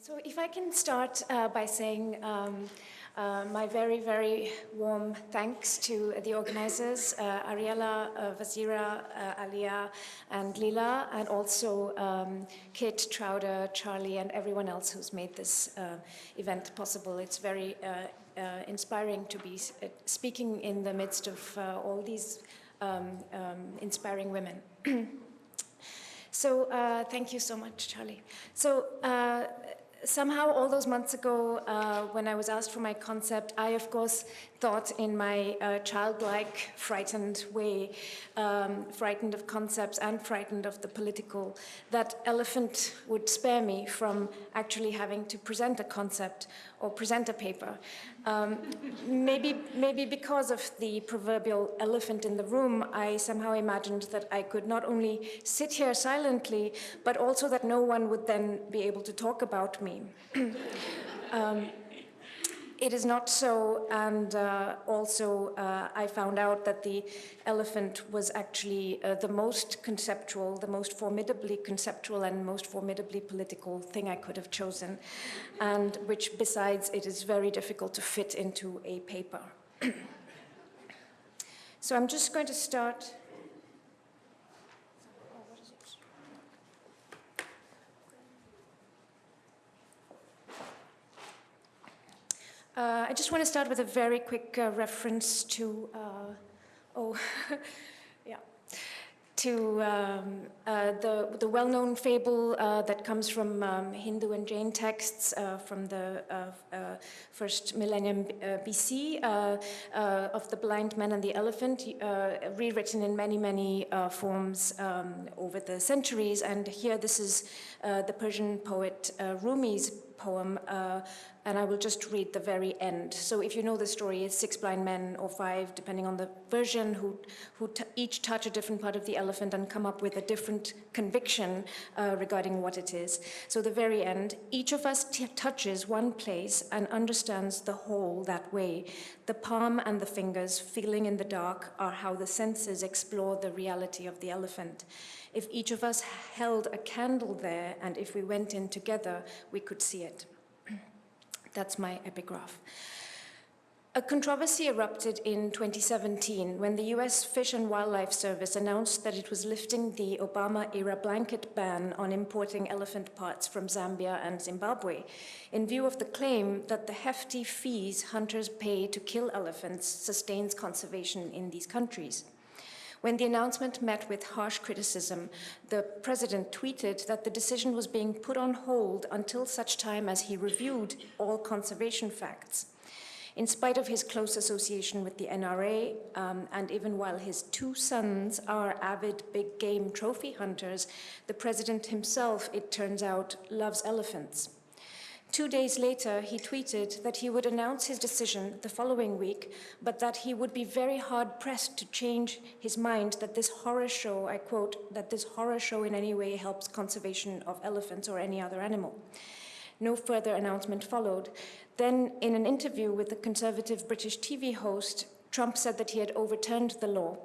So if I can start by saying my very, very warm thanks to the organizers, Ariella, Vazira, Aliyyah, and Leela, and also Kit, Trowder, Charlie, and everyone else who's made this event possible. It's very inspiring to be speaking in the midst of all these inspiring women. So thank you so much, Charlie. So somehow all those months ago, when I was asked for my concept, I, of course, thought in my childlike, frightened way, frightened of concepts and frightened of the political, that elephant would spare me from actually having to present a concept or present a paper. Maybe because of the proverbial elephant in the room, I somehow imagined that I could not only sit here silently, but also that no one would then be able to talk about me. It is not so, and also I found out that the elephant was actually the most conceptual, the most formidably conceptual and most formidably political thing I could have chosen, and which, besides, it is very difficult to fit into a paper. So I'm just going to start. I just want to start with a very quick reference to, to the well-known fable that comes from Hindu and Jain texts from the first millennium BC of the blind man and the elephant, rewritten in many, many forms over the centuries. And here this is the Persian poet Rumi's poem, and I will just read the very end. So if you know the story, it's 6 blind men or 5, depending on the version, who each touch a different part of the elephant and come up with a different conviction regarding what it is. So the very end, each of us touches one place and understands the whole that way. The palm and the fingers, feeling in the dark, are how the senses explore the reality of the elephant. If each of us held a candle there, and if we went in together, we could see it. That's my epigraph. A controversy erupted in 2017 when the US Fish and Wildlife Service announced that it was lifting the Obama-era blanket ban on importing elephant parts from Zambia and Zimbabwe, in view of the claim that the hefty fees hunters pay to kill elephants sustains conservation in these countries. When the announcement met with harsh criticism, the president tweeted that the decision was being put on hold until such time as he reviewed all conservation facts. In spite of his close association with the NRA, and even while his 2 sons are avid big game trophy hunters, the president himself, it turns out, loves elephants. 2 days later, he tweeted that he would announce his decision the following week, but that he would be very hard-pressed to change his mind that this horror show, I quote, that this horror show in any way helps conservation of elephants or any other animal. No further announcement followed. Then, in an interview with a conservative British TV host, Trump said that he had overturned the law.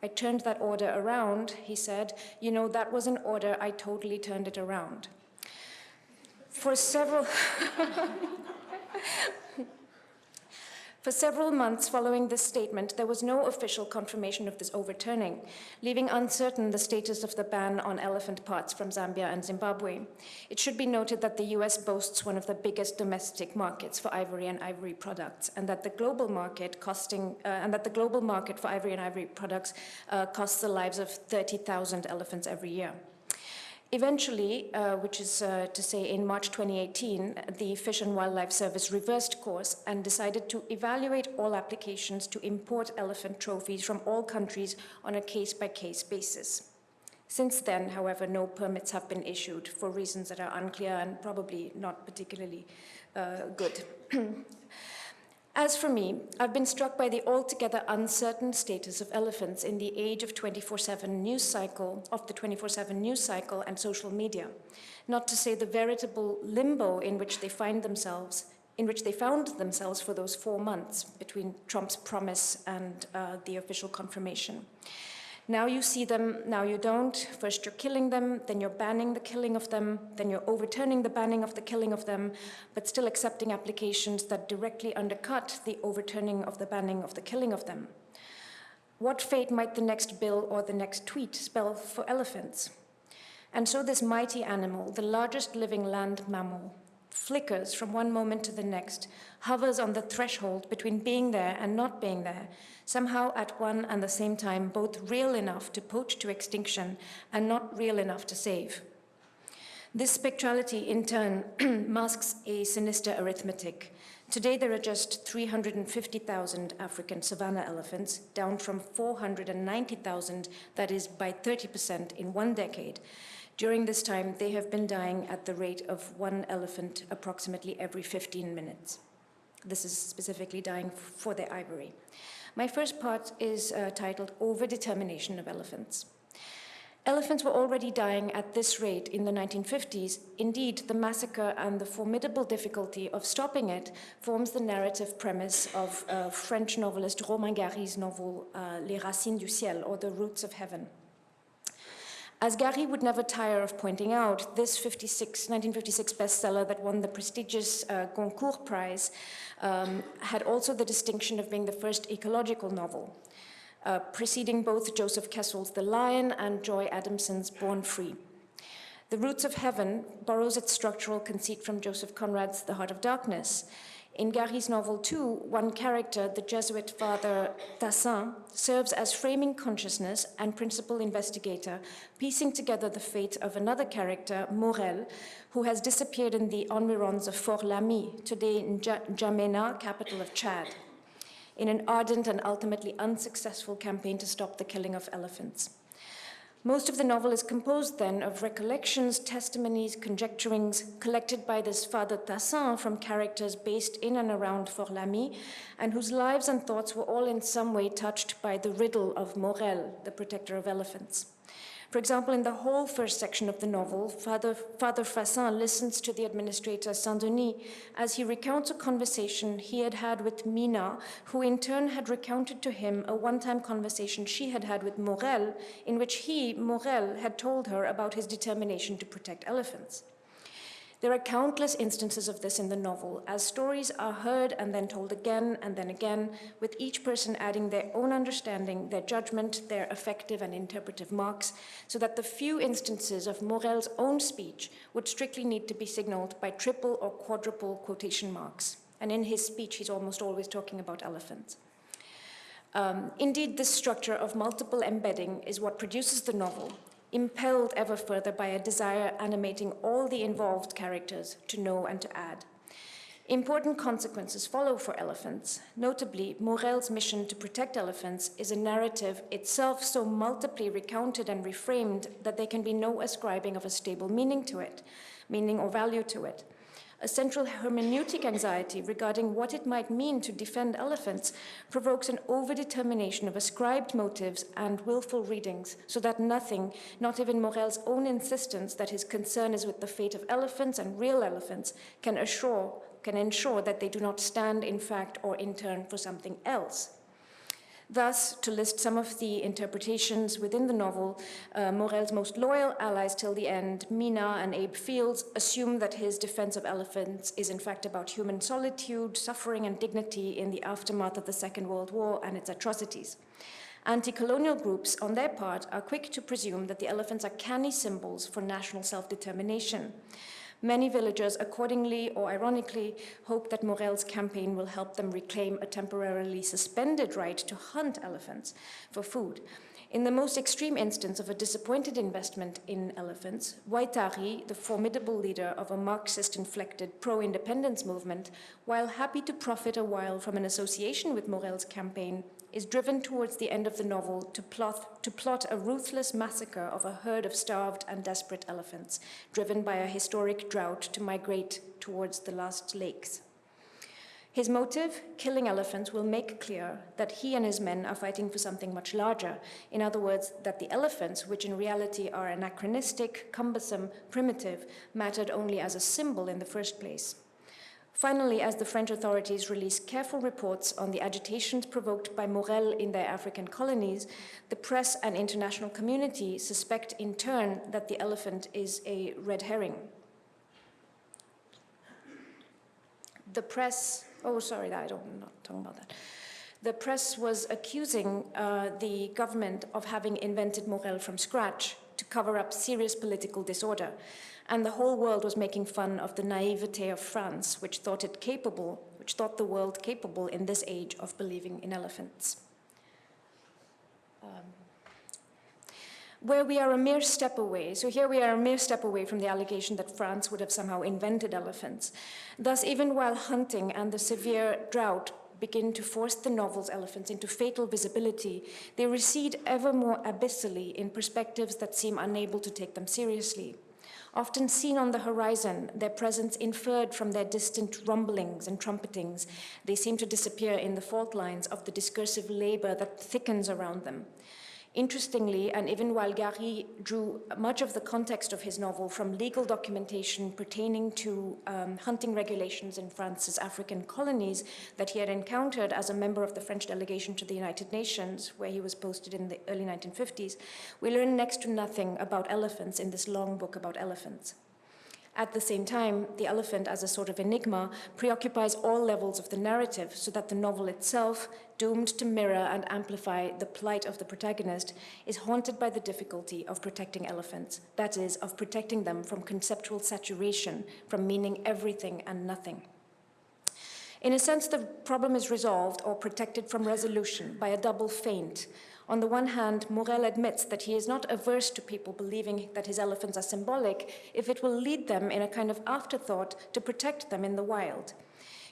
I turned that order around, he said. You know, that was an order, I totally turned it around. For several months following this statement, there was no official confirmation of this overturning, leaving uncertain the status of the ban on elephant parts from Zambia and Zimbabwe. It should be noted that the US boasts one of the biggest domestic markets for ivory and ivory products, and that the global market for ivory and ivory products costs the lives of 30,000 elephants every year. Eventually, which is to say in March 2018, the Fish and Wildlife Service reversed course and decided to evaluate all applications to import elephant trophies from all countries on a case-by-case basis. Since then, however, no permits have been issued for reasons that are unclear and probably not particularly good. As for me, I've been struck by the altogether uncertain status of elephants in the age of 24/7 news cycle, and social media, not to say the veritable limbo in which they found themselves for those 4 months between Trump's promise and the official confirmation. Now you see them, now you don't. First you're killing them, then you're banning the killing of them, then you're overturning the banning of the killing of them, but still accepting applications that directly undercut the overturning of the banning of the killing of them. What fate might the next bill or the next tweet spell for elephants? And so this mighty animal, the largest living land mammal, flickers from one moment to the next, hovers on the threshold between being there and not being there, somehow at one and the same time both real enough to poach to extinction and not real enough to save. This spectrality, in turn, masks a sinister arithmetic. Today there are just 350,000 African savanna elephants, down from 490,000, that is by 30% in 1 decade. During this time, they have been dying at the rate of 1 elephant approximately every 15 minutes. This is specifically dying for their ivory. My first part is titled Overdetermination of Elephants. Elephants were already dying at this rate in the 1950s. Indeed, the massacre and the formidable difficulty of stopping it forms the narrative premise of French novelist Romain Gary's novel Les Racines du Ciel, or The Roots of Heaven. As Gary would never tire of pointing out, this 1956 bestseller that won the prestigious Goncourt Prize had also the distinction of being the first ecological novel, preceding both Joseph Kessel's The Lion and Joy Adamson's Born Free. The Roots of Heaven borrows its structural conceit from Joseph Conrad's The Heart of Darkness. In Gary's novel, too, one character, the Jesuit father Tassin, serves as framing consciousness and principal investigator, piecing together the fate of another character, Morel, who has disappeared in the environs of Fort Lamy, today N'Djamena, capital of Chad, in an ardent and ultimately unsuccessful campaign to stop the killing of elephants. Most of the novel is composed then of recollections, testimonies, conjecturings collected by this Father Tassin from characters based in and around Fort Lamy and whose lives and thoughts were all in some way touched by the riddle of Morel, the protector of elephants. For example, in the whole first section of the novel, Father Fassin listens to the administrator Saint-Denis as he recounts a conversation he had had with Mina, who in turn had recounted to him a one-time conversation she had had with Morel, in which he, Morel, had told her about his determination to protect elephants. There are countless instances of this in the novel, as stories are heard and then told again and then again, with each person adding their own understanding, their judgment, their affective and interpretive marks, so that the few instances of Morel's own speech would strictly need to be signaled by triple or quadruple quotation marks. And in his speech, he's almost always talking about elephants. Indeed, this structure of multiple embedding is what produces the novel, impelled ever further by a desire animating all the involved characters to know and to add. Important consequences follow for elephants. Notably, Morel's mission to protect elephants is a narrative itself so multiply recounted and reframed that there can be no ascribing of a stable meaning to it, meaning or value to it. A central hermeneutic anxiety regarding what it might mean to defend elephants provokes an overdetermination of ascribed motives and willful readings, so that nothing, not even Morel's own insistence that his concern is with the fate of elephants and real elephants, can ensure that they do not stand in fact or in turn for something else. Thus, to list some of the interpretations within the novel, Morel's most loyal allies till the end, Mina and Abe Fields, assume that his defense of elephants is in fact about human solitude, suffering, and dignity in the aftermath of the Second World War and its atrocities. Anti-colonial groups, on their part, are quick to presume that the elephants are canny symbols for national self-determination. Many villagers, accordingly or ironically, hope that Morel's campaign will help them reclaim a temporarily suspended right to hunt elephants for food. In the most extreme instance of a disappointed investment in elephants, Waitari, the formidable leader of a Marxist-inflected pro-independence movement, while happy to profit a while from an association with Morel's campaign, is driven towards the end of the novel to plot a ruthless massacre of a herd of starved and desperate elephants, driven by a historic drought to migrate towards the last lakes. His motive, killing elephants, will make clear that he and his men are fighting for something much larger. In other words, that the elephants, which in reality are anachronistic, cumbersome, primitive, mattered only as a symbol in the first place. Finally, as the French authorities release careful reports on the agitations provoked by Morel in their African colonies, the press and international community suspect in turn that the elephant is a red herring. The press, I'm not talking about that. The press was accusing the government of having invented Morel from scratch to cover up serious political disorder. And the whole world was making fun of the naivete of France, which thought the world capable in this age of believing in elephants. Where we are a mere step away, so here we are a mere step away from the allegation that France would have somehow invented elephants. Thus, even while hunting and the severe drought begin to force the novel's elephants into fatal visibility, they recede ever more abyssally in perspectives that seem unable to take them seriously. Often seen on the horizon, their presence inferred from their distant rumblings and trumpetings, they seem to disappear in the fault lines of the discursive labor that thickens around them. Interestingly, and even while Gary drew much of the context of his novel from legal documentation pertaining to hunting regulations in France's African colonies that he had encountered as a member of the French delegation to the United Nations, where he was posted in the early 1950s, we learn next to nothing about elephants in this long book about elephants. At the same time, the elephant, as a sort of enigma, preoccupies all levels of the narrative, so that the novel itself, doomed to mirror and amplify the plight of the protagonist, is haunted by the difficulty of protecting elephants, that is, of protecting them from conceptual saturation, from meaning everything and nothing. In a sense, the problem is resolved or protected from resolution by a double feint. On the one hand, Morel admits that he is not averse to people believing that his elephants are symbolic if it will lead them in a kind of afterthought to protect them in the wild.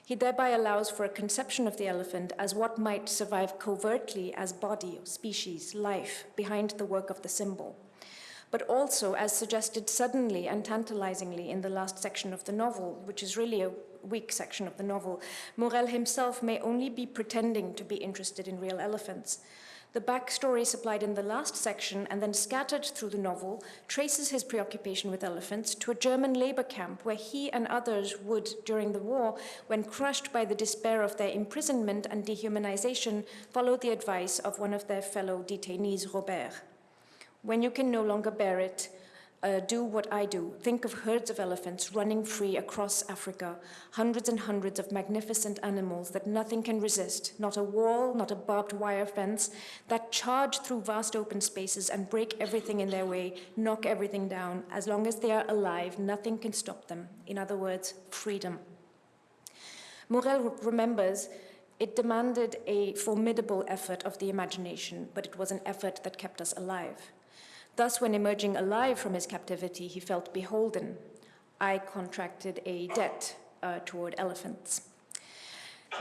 He thereby allows for a conception of the elephant as what might survive covertly as body, species, life, behind the work of the symbol. But also, as suggested suddenly and tantalizingly in the last section of the novel, which is really a weak section of the novel, Morel himself may only be pretending to be interested in real elephants. The backstory supplied in the last section and then scattered through the novel traces his preoccupation with elephants to a German labor camp where he and others would, during the war, when crushed by the despair of their imprisonment and dehumanization, follow the advice of one of their fellow detainees, Robert. When you can no longer bear it, do what I do. Think of herds of elephants running free across Africa, hundreds and hundreds of magnificent animals that nothing can resist, not a wall, not a barbed wire fence, that charge through vast open spaces and break everything in their way, knock everything down. As long as they are alive, nothing can stop them. In other words, freedom. Morel remembers it demanded a formidable effort of the imagination, but it was an effort that kept us alive. Thus, when emerging alive from his captivity, he felt beholden. I contracted a debt toward elephants.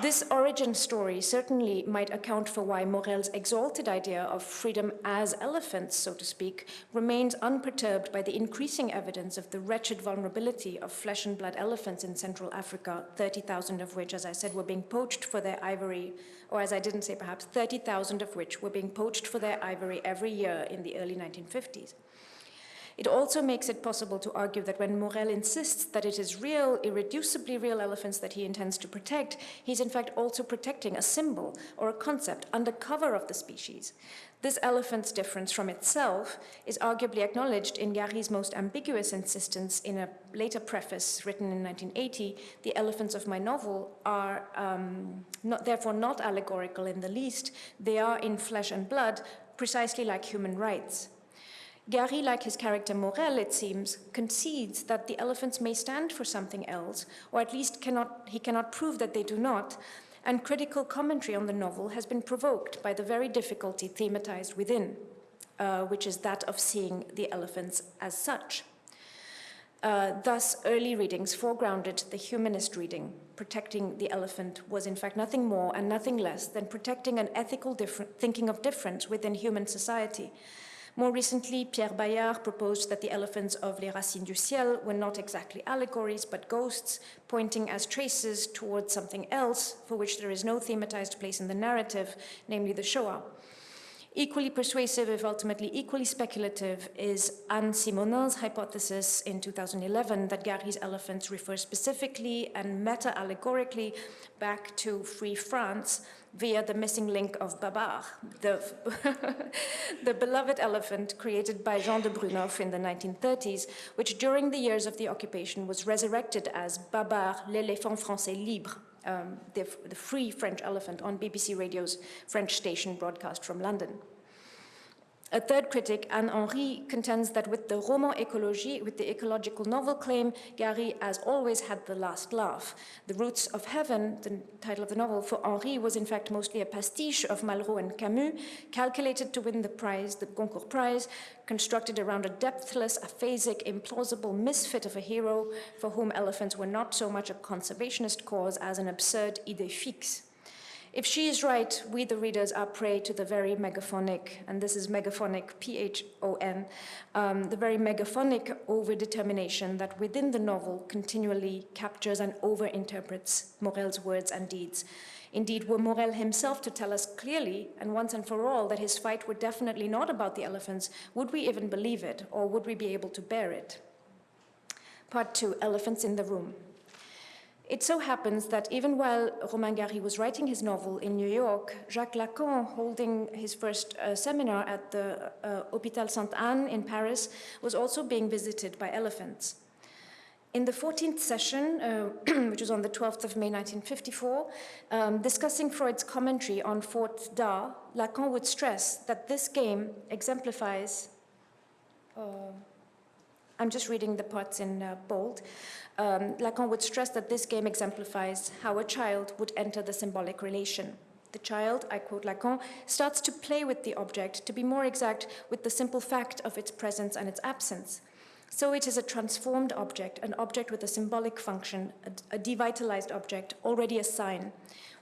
This origin story certainly might account for why Morel's exalted idea of freedom as elephants, so to speak, remains unperturbed by the increasing evidence of the wretched vulnerability of flesh and blood elephants in Central Africa, 30,000 of which, as I said, were being poached for their ivory, or as I didn't say perhaps, 30,000 of which were being poached for their ivory every year in the early 1950s. It also makes it possible to argue that when Morel insists that it is real, irreducibly real elephants that he intends to protect, he's in fact also protecting a symbol or a concept under cover of the species. This elephant's difference from itself is arguably acknowledged in Gary's most ambiguous insistence in a later preface written in 1980. The elephants of my novel are therefore not allegorical in the least. They are in flesh and blood, precisely like human rights. Gary, like his character Morel, it seems, concedes that the elephants may stand for something else, or at least he cannot prove that they do not, and critical commentary on the novel has been provoked by the very difficulty thematized within, which is that of seeing the elephants as such. Thus, early readings foregrounded the humanist reading. Protecting the elephant was in fact nothing more and nothing less than protecting an ethical thinking of difference within human society. More recently, Pierre Bayard proposed that the elephants of Les Racines du Ciel were not exactly allegories, but ghosts, pointing as traces towards something else for which there is no thematized place in the narrative, namely the Shoah. Equally persuasive, if ultimately equally speculative, is Anne Simonin's hypothesis in 2011 that Gary's elephants refer specifically and meta-allegorically back to Free France via the missing link of Babar, the beloved elephant created by Jean de Brunoff in the 1930s, which during the years of the occupation was resurrected as Babar, l'éléphant français libre, the free French elephant on BBC Radio's French station broadcast from London. A third critic, Anne Henry, contends that with the roman écologie, with the ecological novel claim, Gary, as always, had the last laugh. The Roots of Heaven, the title of the novel, for Henry was in fact mostly a pastiche of Malraux and Camus, calculated to win the prize, the Goncourt Prize, constructed around a depthless, aphasic, implausible misfit of a hero for whom elephants were not so much a conservationist cause as an absurd idée fixe. If she is right, we, the readers, are prey to the very megaphonic, and this is megaphonic, P-H-O-N, the very megaphonic overdetermination that within the novel continually captures and overinterprets Morel's words and deeds. Indeed, were Morel himself to tell us clearly, and once and for all, that his fight were definitely not about the elephants, would we even believe it, or would we be able to bear it? Part 2, Elephants in the Room. It so happens that even while Romain Gary was writing his novel in New York, Jacques Lacan, holding his first seminar at the Hôpital Sainte-Anne in Paris, was also being visited by elephants. In the 14th session, which was on the 12th of May 1954, discussing Freud's commentary on Faute d'Art, Lacan would stress that this game exemplifies, I'm just reading the parts in bold, Lacan would stress that this game exemplifies how a child would enter the symbolic relation. The child, I quote Lacan, starts to play with the object, to be more exact, with the simple fact of its presence and its absence. So it is a transformed object, an object with a symbolic function, a devitalized object, already a sign.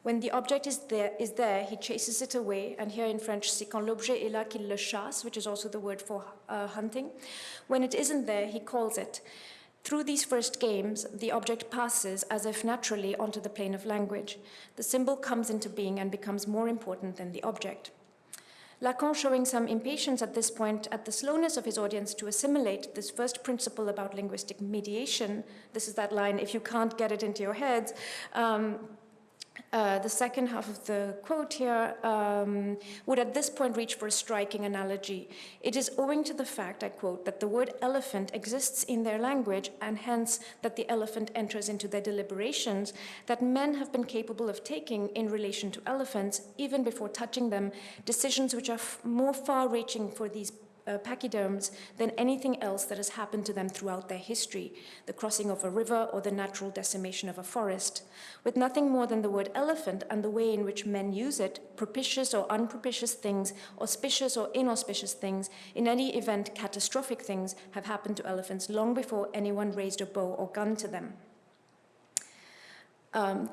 When the object is there, he chases it away, and here in French, c'est quand l'objet est là qu'il le chasse, which is also the word for hunting. When it isn't there, he calls it. Through these first games, the object passes, as if naturally, onto the plane of language. The symbol comes into being and becomes more important than the object. Lacan, showing some impatience at this point at the slowness of his audience to assimilate this first principle about linguistic mediation, this is that line, if you can't get it into your heads, the second half of the quote here would at this point reach for a striking analogy. It is owing to the fact, I quote, that the word elephant exists in their language and hence that the elephant enters into their deliberations that men have been capable of taking in relation to elephants, even before touching them, decisions which are more far-reaching for these pachyderms than anything else that has happened to them throughout their history, the crossing of a river or the natural decimation of a forest. With nothing more than the word elephant and the way in which men use it, propitious or unpropitious things, auspicious or inauspicious things, in any event, catastrophic things have happened to elephants long before anyone raised a bow or gun to them.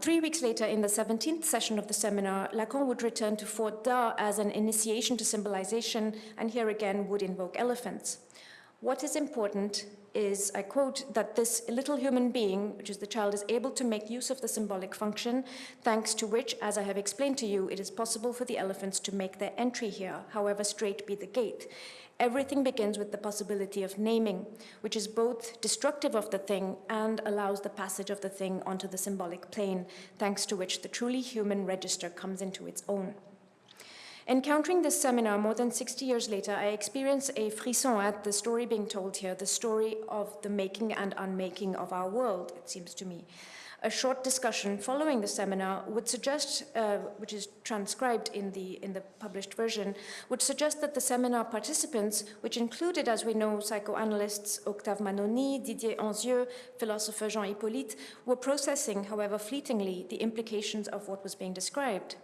3 weeks later, in the 17th session of the seminar, Lacan would return to Faute d'Art as an initiation to symbolization, and here again would invoke elephants. What is important is, I quote, that this little human being, which is the child, is able to make use of the symbolic function, thanks to which, as I have explained to you, it is possible for the elephants to make their entry here, however straight be the gate. Everything begins with the possibility of naming, which is both destructive of the thing and allows the passage of the thing onto the symbolic plane, thanks to which the truly human register comes into its own. Encountering this seminar more than 60 years later, I experience a frisson at the story being told here, the story of the making and unmaking of our world, it seems to me. A short discussion following the seminar would suggest, which is transcribed in the published version, would suggest that the seminar participants, which included, as we know, psychoanalysts Octave Manoni, Didier Anzieux, philosopher Jean Hippolyte, were processing, however fleetingly, the implications of what was being described.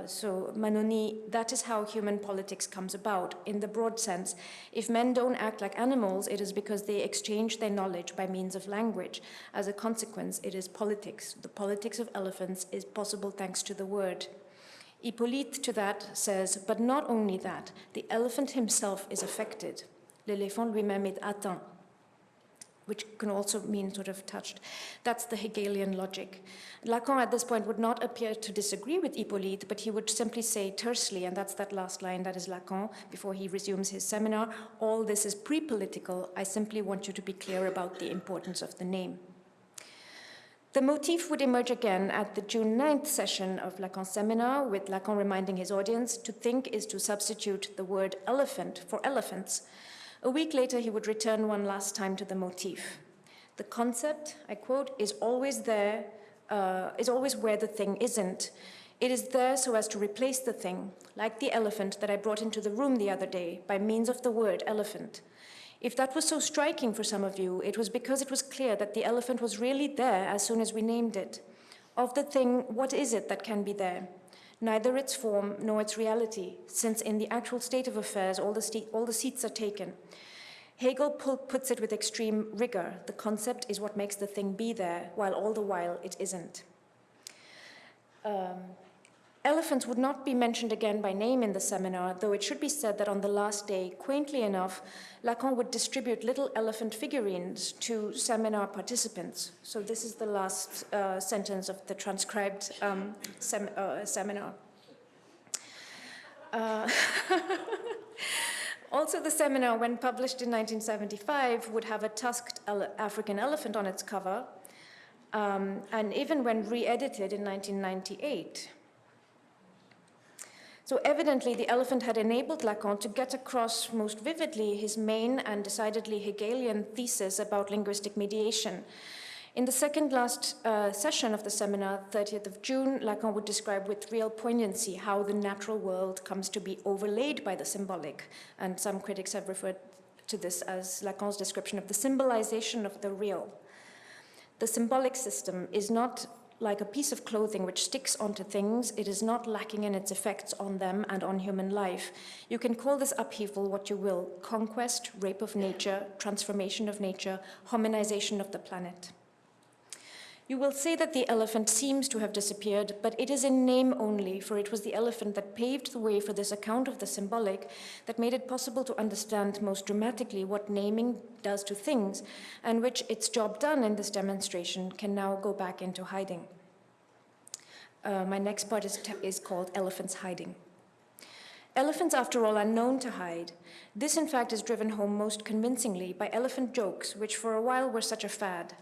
So Manoni, that is how human politics comes about, in the broad sense. If men don't act like animals, it is because they exchange their knowledge by means of language. As a consequence, it is politics. The politics of elephants is possible thanks to the word. Hippolyte to that says, but not only that, the elephant himself is affected. L'éléphant lui-même est atteint. which can also mean sort of touched. That's the Hegelian logic. Lacan at this point would not appear to disagree with Hippolyte, but he would simply say tersely, and that's that last line, that is Lacan, before he resumes his seminar, all this is pre-political, I simply want you to be clear about the importance of the name. The motif would emerge again at the June 9th session of Lacan's seminar, with Lacan reminding his audience to think is to substitute the word elephant for elephants. A week later, he would return one last time to the motif. The concept, I quote, is always there, is always where the thing isn't. It is there so as to replace the thing, like the elephant that I brought into the room the other day by means of the word elephant. If that was so striking for some of you, it was because it was clear that the elephant was really there as soon as we named it. Of the thing, what is it that can be there? Neither its form nor its reality, since in the actual state of affairs, all the seats are taken. Hegel puts it with extreme rigor. The concept is what makes the thing be there, while all the while it isn't. Elephants would not be mentioned again by name in the seminar, though it should be said that on the last day, quaintly enough, Lacan would distribute little elephant figurines to seminar participants. So this is the last sentence of the transcribed seminar. Also, the seminar, when published in 1975, would have a tusked African elephant on its cover, and even when re-edited in 1998. So evidently, the elephant had enabled Lacan to get across most vividly his main and decidedly Hegelian thesis about linguistic mediation. In the second last session of the seminar, 30th of June, Lacan would describe with real poignancy how the natural world comes to be overlaid by the symbolic. And some critics have referred to this as Lacan's description of the symbolization of the real. The symbolic system is not like a piece of clothing which sticks onto things. It is not lacking in its effects on them and on human life. You can call this upheaval what you will: conquest, rape of nature, transformation of nature, hominization of the planet. You will say that the elephant seems to have disappeared, but it is in name only, for it was the elephant that paved the way for this account of the symbolic, that made it possible to understand most dramatically what naming does to things, and which, its job done in this demonstration, can now go back into hiding. My next part is called Elephants Hiding. Elephants, after all, are known to hide. This, in fact, is driven home most convincingly by elephant jokes, which for a while were such a fad.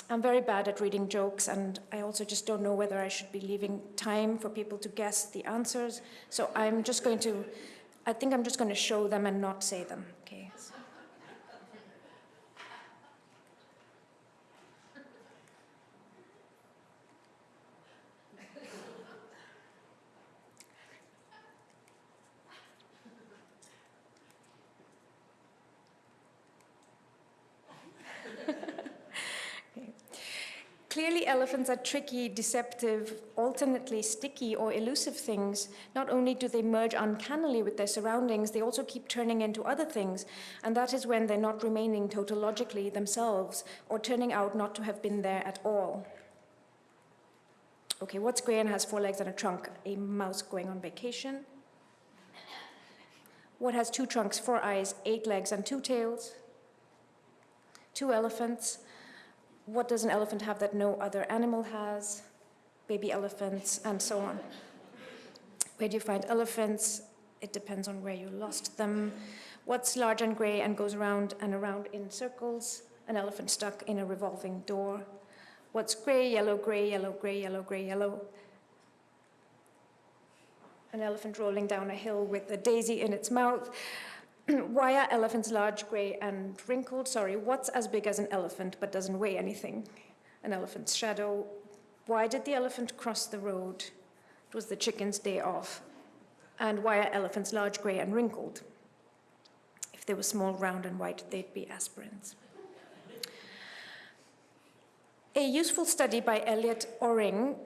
I'm very bad at reading jokes, and I also just don't know whether I should be leaving time for people to guess the answers. So I think I'm just going to show them and not say them, okay? Clearly, elephants are tricky, deceptive, alternately sticky or elusive things. Not only do they merge uncannily with their surroundings, they also keep turning into other things, and that is when they're not remaining tautologically themselves or turning out not to have been there at all. Okay, what's gray and has 4 legs and a trunk? A mouse going on vacation. What has 2 trunks, 4 eyes, 8 legs, and 2 tails? 2 elephants. What does an elephant have that no other animal has? Baby elephants, and so on. Where do you find elephants? It depends on where you lost them. What's large and gray and goes around and around in circles? An elephant stuck in a revolving door. What's gray, yellow, gray, yellow, gray, yellow, gray, yellow? An elephant rolling down a hill with a daisy in its mouth. Why are elephants large, gray, and wrinkled? Sorry, what's as big as an elephant but doesn't weigh anything? An elephant's shadow. Why did the elephant cross the road? It was the chicken's day off. And why are elephants large, gray, and wrinkled? If they were small, round, and white, they'd be aspirins. A useful study by Elliot Oring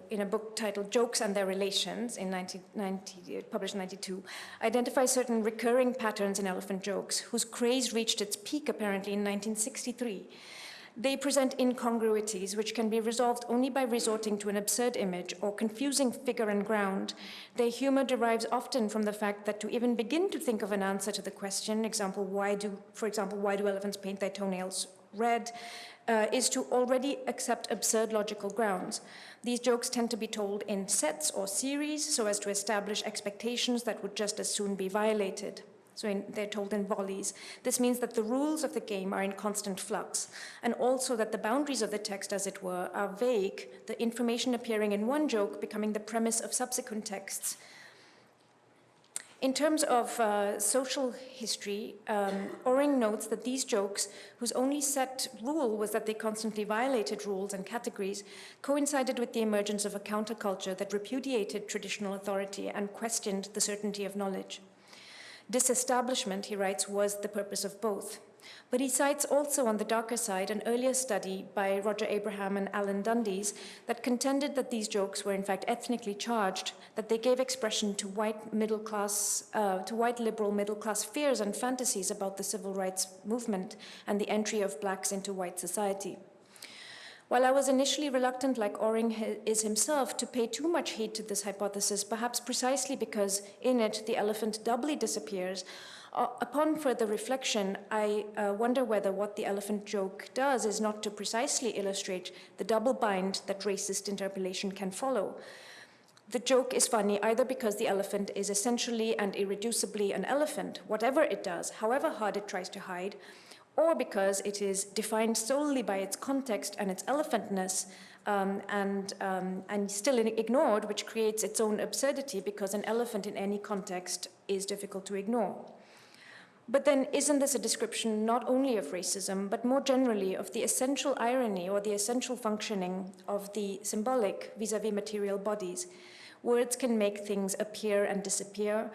in a book titled Jokes and Their Relations, published in 1992, identifies certain recurring patterns in elephant jokes, whose craze reached its peak apparently in 1963. They present incongruities which can be resolved only by resorting to an absurd image or confusing figure and ground. Their humor derives often from the fact that to even begin to think of an answer to the question, for example, why do elephants paint their toenails red, is to already accept absurd logical grounds. These jokes tend to be told in sets or series so as to establish expectations that would just as soon be violated. So they're told in volleys. This means that the rules of the game are in constant flux, and also that the boundaries of the text, as it were, are vague, the information appearing in one joke becoming the premise of subsequent texts. In terms of social history, Oring notes that these jokes, whose only set rule was that they constantly violated rules and categories, coincided with the emergence of a counterculture that repudiated traditional authority and questioned the certainty of knowledge. Disestablishment, he writes, was the purpose of both. But he cites also on the darker side an earlier study by Roger Abraham and Alan Dundes that contended that these jokes were in fact ethnically charged, that they gave expression to white liberal middle class fears and fantasies about the civil rights movement and the entry of blacks into white society. While I was initially reluctant, like Oring is himself, to pay too much heed to this hypothesis, perhaps precisely because in it the elephant doubly disappears, upon further reflection, I wonder whether what the elephant joke does is not to precisely illustrate the double bind that racist interpolation can follow. The joke is funny either because the elephant is essentially and irreducibly an elephant, whatever it does, however hard it tries to hide, or because it is defined solely by its context and its elephantness, and still ignored, which creates its own absurdity because an elephant in any context is difficult to ignore. But then isn't this a description not only of racism, but more generally of the essential irony or the essential functioning of the symbolic vis-à-vis material bodies? Words can make things appear and disappear.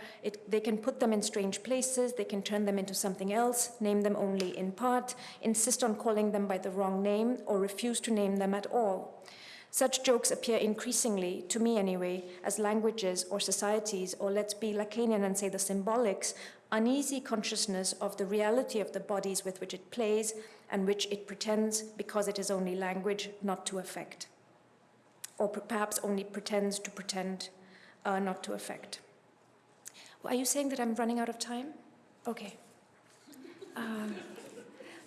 They can put them in strange places. They can turn them into something else, name them only in part, insist on calling them by the wrong name, or refuse to name them at all. Such jokes appear increasingly, to me anyway, as languages or societies, or let's be Lacanian and say the symbolics, uneasy consciousness of the reality of the bodies with which it plays and which it pretends, because it is only language, not to affect. Or perhaps only pretends to pretend not to affect. Well, are you saying that I'm running out of time? Okay.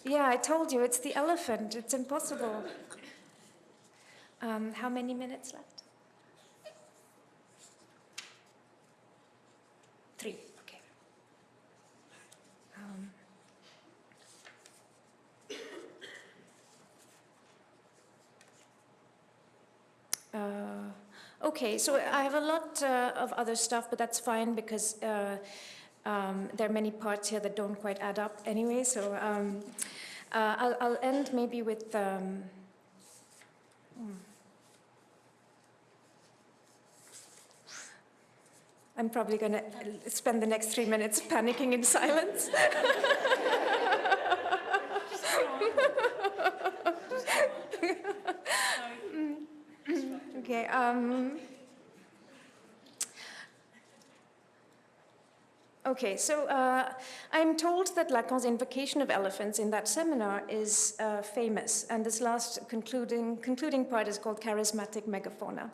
Yeah, I told you, it's the elephant. It's impossible. How many minutes left? 3, okay. Okay, so I have a lot of other stuff, but that's fine because there are many parts here that don't quite add up anyway, so I'll end maybe with I'm probably going to spend the next 3 minutes panicking in silence. Okay. Okay, so I'm told that Lacan's invocation of elephants in that seminar is famous, and this last concluding part is called Charismatic Megafauna.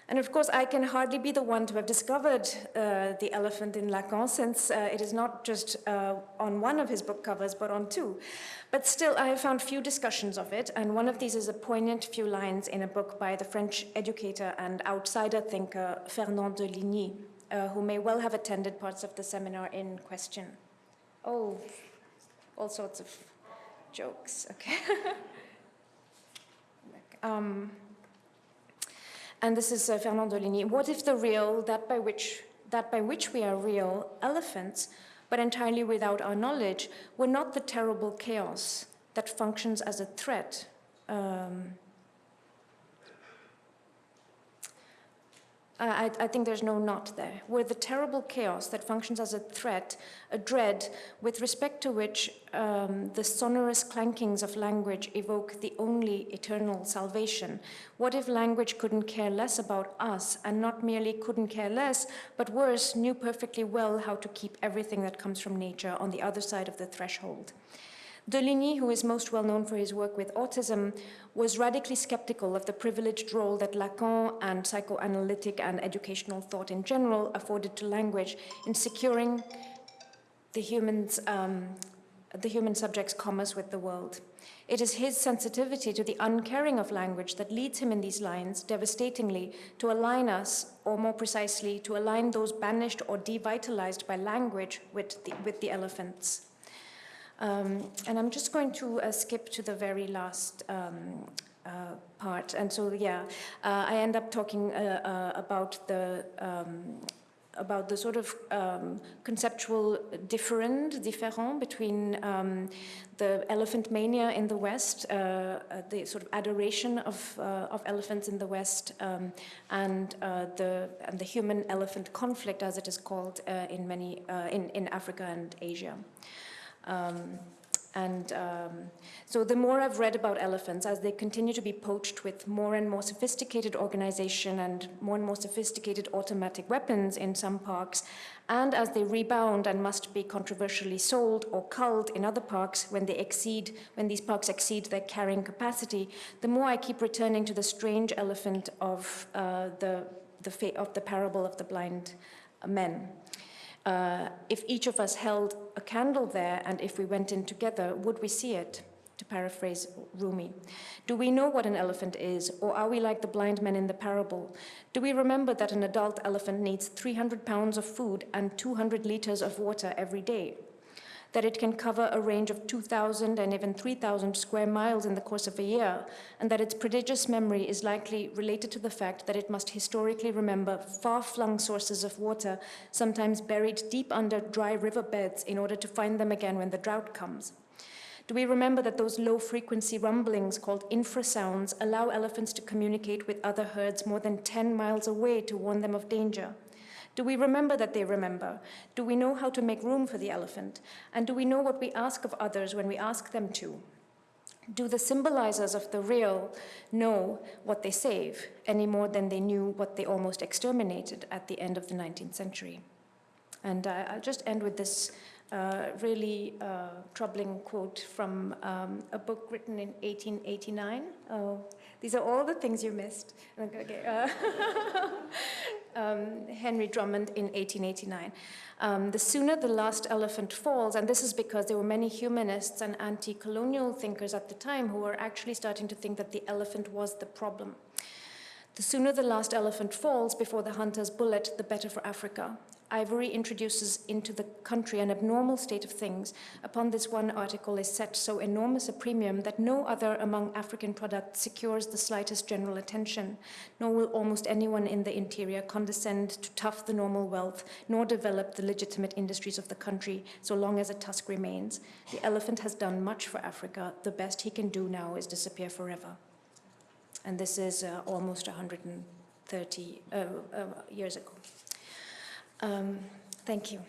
And of course, I can hardly be the one to have discovered the elephant in Lacan, since it is not just on one of his book covers, but on 2. But still, I have found few discussions of it, and one of these is a poignant few lines in a book by the French educator and outsider thinker Fernand de Ligny, who may well have attended parts of the seminar in question. Oh, all sorts of jokes, okay. And this is Fernand de Ligny. What if the real, that by which we are real, elephants, but entirely without our knowledge, were not the terrible chaos that functions as a threat? I think there's no not there. Were the terrible chaos that functions as a threat, a dread, with respect to which the sonorous clankings of language evoke the only eternal salvation? What if language couldn't care less about us, and not merely couldn't care less, but worse, knew perfectly well how to keep everything that comes from nature on the other side of the threshold? Deligny, who is most well known for his work with autism, was radically skeptical of the privileged role that Lacan and psychoanalytic and educational thought in general afforded to language in securing the human subject's commerce with the world. It is his sensitivity to the uncaring of language that leads him in these lines, devastatingly, to align us, or more precisely, to align those banished or devitalized by language with the elephants. And I'm just going to skip to the very last part. And so, yeah, I end up talking about the sort of conceptual different between the elephant mania in the West, the sort of adoration of elephants in the West, and the human-elephant conflict, as it is called in Africa and Asia. So the more I've read about elephants, as they continue to be poached with more and more sophisticated organization and more sophisticated automatic weapons in some parks, and as they rebound and must be controversially sold or culled in other parks when these parks exceed their carrying capacity, the more I keep returning to the strange elephant of the parable of the blind men. If each of us held a candle there and if we went in together, would we see it? To paraphrase Rumi. Do we know what an elephant is, or are we like the blind men in the parable? Do we remember that an adult elephant needs 300 pounds of food and 200 liters of water every day? That it can cover a range of 2,000 and even 3,000 square miles in the course of a year, and that its prodigious memory is likely related to the fact that it must historically remember far-flung sources of water, sometimes buried deep under dry riverbeds in order to find them again when the drought comes? Do we remember that those low-frequency rumblings called infrasounds allow elephants to communicate with other herds more than 10 miles away to warn them of danger? Do we remember that they remember? Do we know how to make room for the elephant? And do we know what we ask of others when we ask them to? Do the symbolizers of the real know what they save any more than they knew what they almost exterminated at the end of the 19th century? And I'll just end with this really troubling quote from a book written in 1889. These are all the things you missed. Okay. Henry Drummond in 1889. The sooner the last elephant falls, and this is because there were many humanists and anti-colonial thinkers at the time who were actually starting to think that the elephant was the problem. The sooner the last elephant falls before the hunter's bullet, the better for Africa. Ivory introduces into the country an abnormal state of things. Upon this one article is set so enormous a premium that no other among African products secures the slightest general attention, nor will almost anyone in the interior condescend to tuft the normal wealth, nor develop the legitimate industries of the country, so long as a tusk remains. The elephant has done much for Africa. The best he can do now is disappear forever. And this is almost 130 years ago. Thank you.